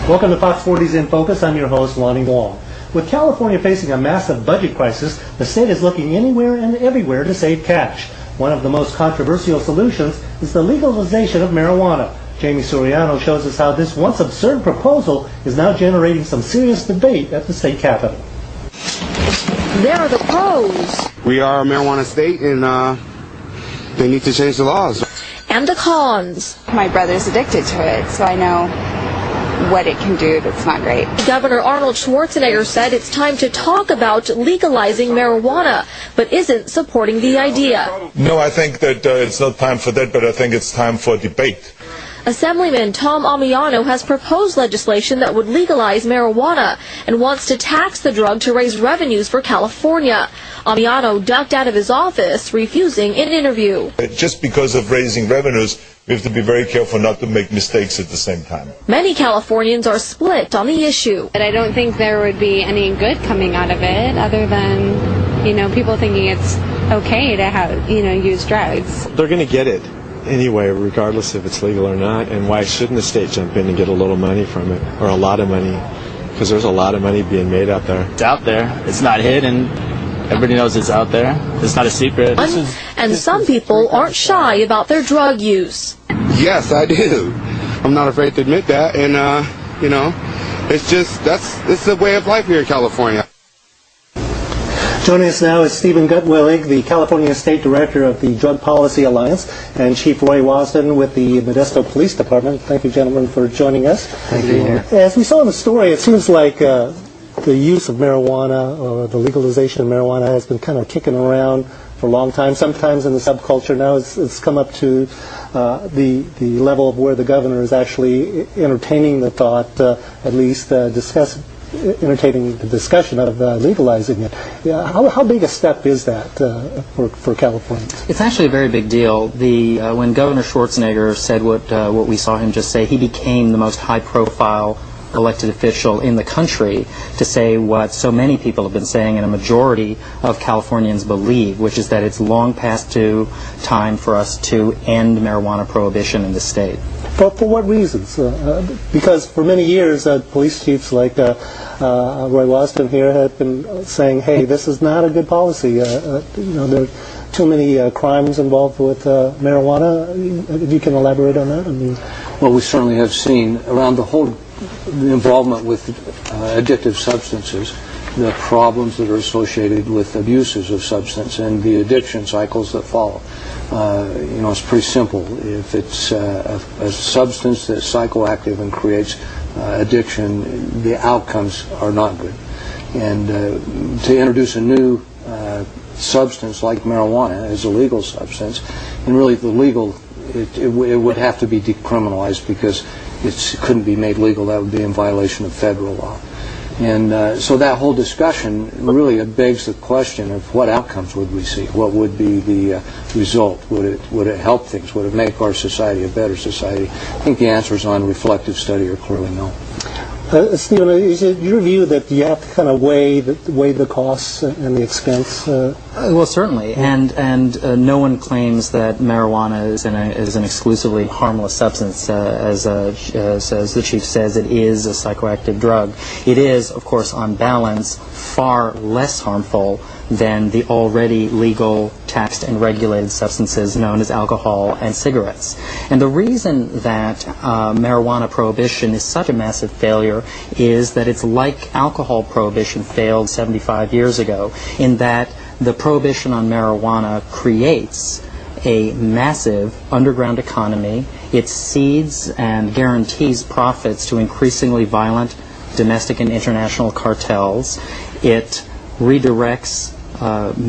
Welcome to Fox 40's In Focus. I'm your host, Lonnie Wong. With California facing a massive budget crisis, the state is looking anywhere and everywhere to save cash. One of the most controversial solutions is the legalization of marijuana. Jamie Soriano shows us how this once absurd proposal is now generating some serious debate at the state capitol. There are the pros. We are a marijuana state, and they need to change the laws. And the cons. My brother's addicted to it, so I know what it can do that's not great. Governor Arnold Schwarzenegger said it's time to talk about legalizing marijuana, but isn't supporting the idea. No, I think that it's not time for that, but I think it's time for debate. Assemblyman Tom Ammiano has proposed legislation that would legalize marijuana and wants to tax the drug to raise revenues for California. Ammiano ducked out of his office, refusing an interview. Just because of raising revenues, we have to be very careful not to make mistakes at the same time. Many Californians are split on the issue. But I don't think there would be any good coming out of it other than, people thinking it's okay to have, use drugs. They're going to get it anyway, regardless if it's legal or not, and why shouldn't the state jump in and get a little money from it, or a lot of money, because there's a lot of money being made out there. It's out there. It's not hidden. Everybody knows it's out there. It's not a secret. And some people aren't shy about their drug use. Yes, I do. I'm not afraid to admit that, and it's the way of life here in California. Joining us now is Stephen Gutwillig, the California State Director of the Drug Policy Alliance, and Chief Roy Wasden with the Modesto Police Department. Thank you, gentlemen, for joining us. Thank you. As we saw in the story, it seems like the use of marijuana or the legalization of marijuana has been kind of kicking around for a long time. Sometimes in the subculture now it's come up to the level of where the governor is actually entertaining the thought, at least entertaining the discussion of legalizing it. How big a step is that for Californians? It's actually a very big deal. When Governor Schwarzenegger said what we saw him just say, he became the most high-profile elected official in the country to say what so many people have been saying and a majority of Californians believe, which is that it's long past due time for us to end marijuana prohibition in the state. For what reasons? Because for many years, police chiefs like Roy Wasden here have been saying, hey, this is not a good policy. There are too many crimes involved with marijuana. If you can elaborate on that? Well, we certainly have seen around the involvement with addictive substances, the problems that are associated with abuses of substance and the addiction cycles that follow. It's pretty simple. If it's a substance that's psychoactive and creates addiction, the outcomes are not good. And to introduce a new substance like marijuana as a legal substance, and really it would have to be decriminalized because it couldn't be made legal. That would be in violation of federal law. And so that whole discussion really begs the question of what outcomes would we see? What would be the result? Would it help things? Would it make our society a better society? I think the answers on reflective study are clearly no. Stephen, is it your view that you have to kind of weigh the costs and the expense? Well, certainly, and no one claims that marijuana is an exclusively harmless substance. As the chief says, it is a psychoactive drug. It is, of course, on balance, far less harmful than the already legal, taxed, and regulated substances known as alcohol and cigarettes. And the reason that marijuana prohibition is such a massive failure is that it's like alcohol prohibition failed 75 years ago, in that the prohibition on marijuana creates a massive underground economy. It seeds and guarantees profits to increasingly violent domestic and international cartels. It redirects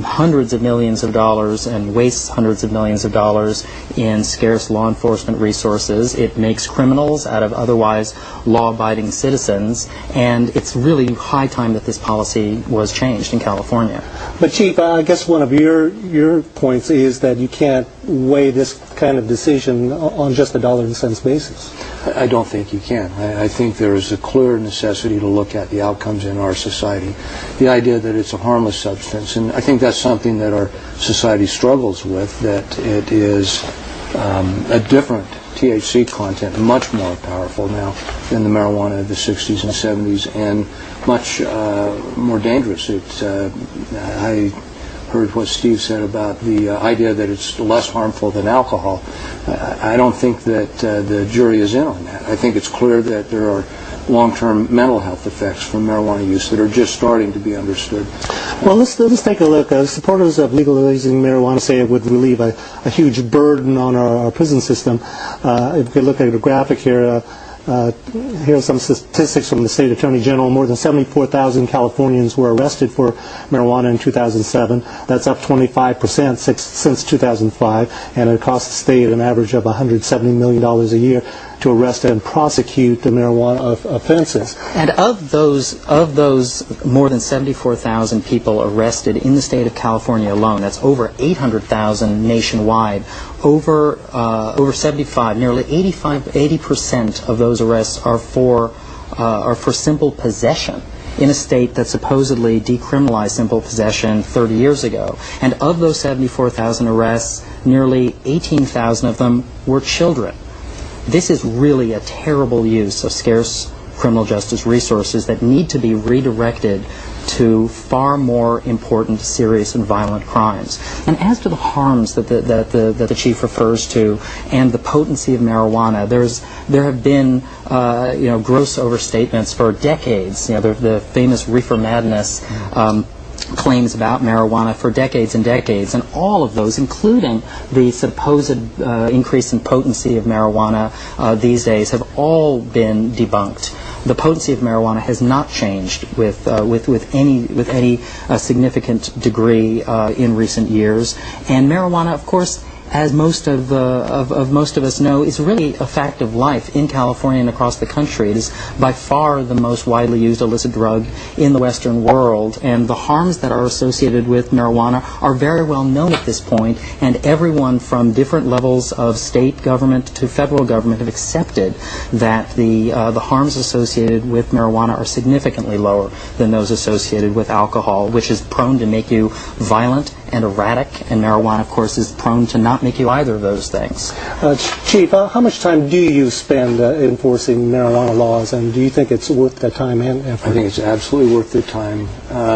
hundreds of millions of dollars and wastes hundreds of millions of dollars in scarce law enforcement resources. It makes criminals out of otherwise law-abiding citizens, and it's really high time that this policy was changed in California. But Chief, I guess one of your points is that you can't weigh this kind of decision on just a dollar and cents basis. I don't think you can. I think there is a clear necessity to look at the outcomes in our society. The idea that it's a harmless substance, and I think that's something that our society struggles with, that it is a different THC content, much more powerful now than the marijuana of the 60s and 70s, and much more dangerous. I heard what Steve said about the idea that it's less harmful than alcohol. I don't think that the jury is in on that. I think it's clear that there are long-term mental health effects from marijuana use that are just starting to be understood. Well, let's take a look. Supporters of legalizing marijuana say it would relieve a huge burden on our prison system. If you look at the graphic here, here are some statistics from the State Attorney General. More than 74,000 Californians were arrested for marijuana in 2007. That's up 25% since 2005, and it cost the state an average of $170 million a year to arrest and prosecute the marijuana offenses. And of those more than 74,000 people arrested in the state of California alone, that's over 800,000 nationwide. Over 75, nearly 80% of those arrests are for simple possession in a state that supposedly decriminalized simple possession 30 years ago. And of those 74,000 arrests, nearly 18,000 of them were children. This is really a terrible use of scarce criminal justice resources that need to be redirected to far more important, serious, and violent crimes. And as to the harms that the chief refers to and the potency of marijuana, there have been gross overstatements for decades. The famous reefer madness claims about marijuana for decades and decades, and all of those, including the supposed increase in potency of marijuana these days, have all been debunked. The potency of marijuana has not changed with any significant degree in recent years, and marijuana, of course, as most of us know, is really a fact of life in California and across the country. It is by far the most widely used illicit drug in the Western world, and the harms that are associated with marijuana are very well known at this point, and everyone from different levels of state government to federal government have accepted that the harms associated with marijuana are significantly lower than those associated with alcohol, which is prone to make you violent and erratic, and marijuana, of course, is prone to not make you either of those things. Chief, how much time do you spend enforcing marijuana laws, and do you think it's worth the time and effort? I think it's absolutely worth the time.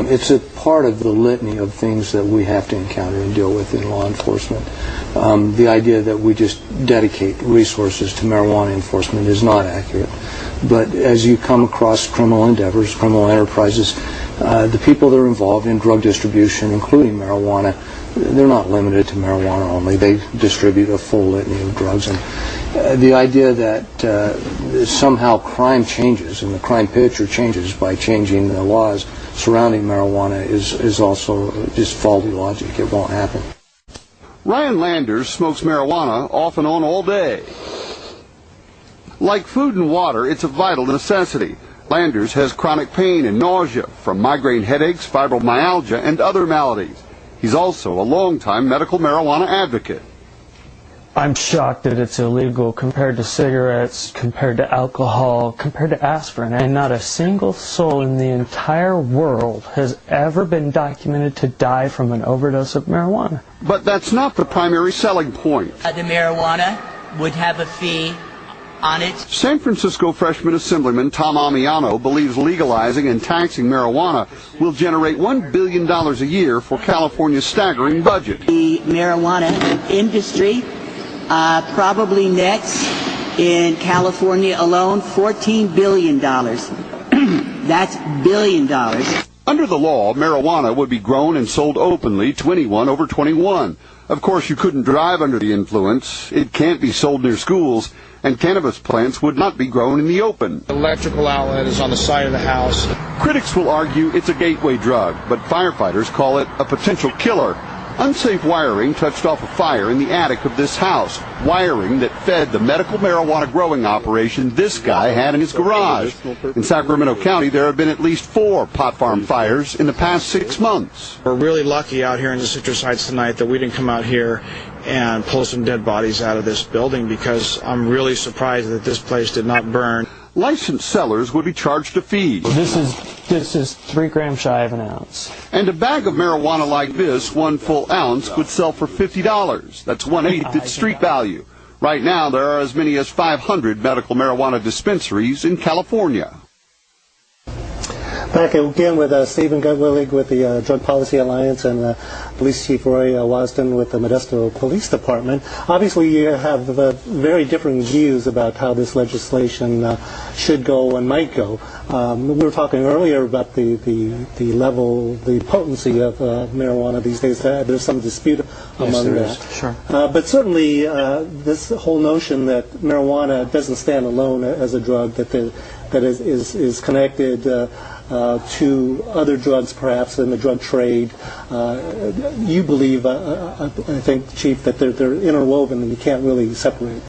It's a part of the litany of things that we have to encounter and deal with in law enforcement. The idea that we just dedicate resources to marijuana enforcement is not accurate. But as you come across criminal endeavors, criminal enterprises, the people that are involved in drug distribution, including marijuana, they're not limited to marijuana only. They distribute a full litany of drugs. And the idea that somehow crime changes and the crime picture changes by changing the laws surrounding marijuana is also just faulty logic. It won't happen. Ryan Landers smokes marijuana off and on all day. Like food and water, it's a vital necessity. Landers has chronic pain and nausea from migraine headaches, fibromyalgia, and other maladies. He's also a longtime medical marijuana advocate. I'm shocked that it's illegal compared to cigarettes, compared to alcohol, compared to aspirin, and not a single soul in the entire world has ever been documented to die from an overdose of marijuana. But that's not the primary selling point. The marijuana would have a fee on it. San Francisco freshman assemblyman Tom Amiano believes legalizing and taxing marijuana will generate $1 billion a year for California's staggering budget. The marijuana industry probably nets in California alone $14 billion. That's $1 billion. Under the law, marijuana would be grown and sold openly to anyone over 21. Of course, you couldn't drive under the influence. It can't be sold near schools. And cannabis plants would not be grown in the open. The electrical outlet is on the side of the house. Critics will argue it's a gateway drug, but firefighters call it a potential killer. Unsafe wiring touched off a fire in the attic of this house, wiring that fed the medical marijuana growing operation this guy had in his garage. In Sacramento County, there have been at least 4 pot farm fires in the past 6 months. We're really lucky out here in the Citrus Heights tonight that we didn't come out here and pull some dead bodies out of this building, because I'm really surprised that this place did not burn. Licensed sellers would be charged a fee. This is This is 3 grams shy of an ounce. And a bag of marijuana like this, 1 full ounce, would sell for $50. That's 1/8 its street value. Right now, there are as many as 500 medical marijuana dispensaries in California. Back again with Stephen Gutwillig with the Drug Policy Alliance and Police Chief Roy Wasden with the Modesto Police Department. Obviously, you have very different views about how this legislation should go and might go. We were talking earlier about the level, the potency of marijuana these days. There's some dispute among that. Sure. But certainly, this whole notion that marijuana doesn't stand alone as a drug, that is connected to other drugs, perhaps, in the drug trade. You believe, I think, Chief, that they're interwoven and you can't really separate.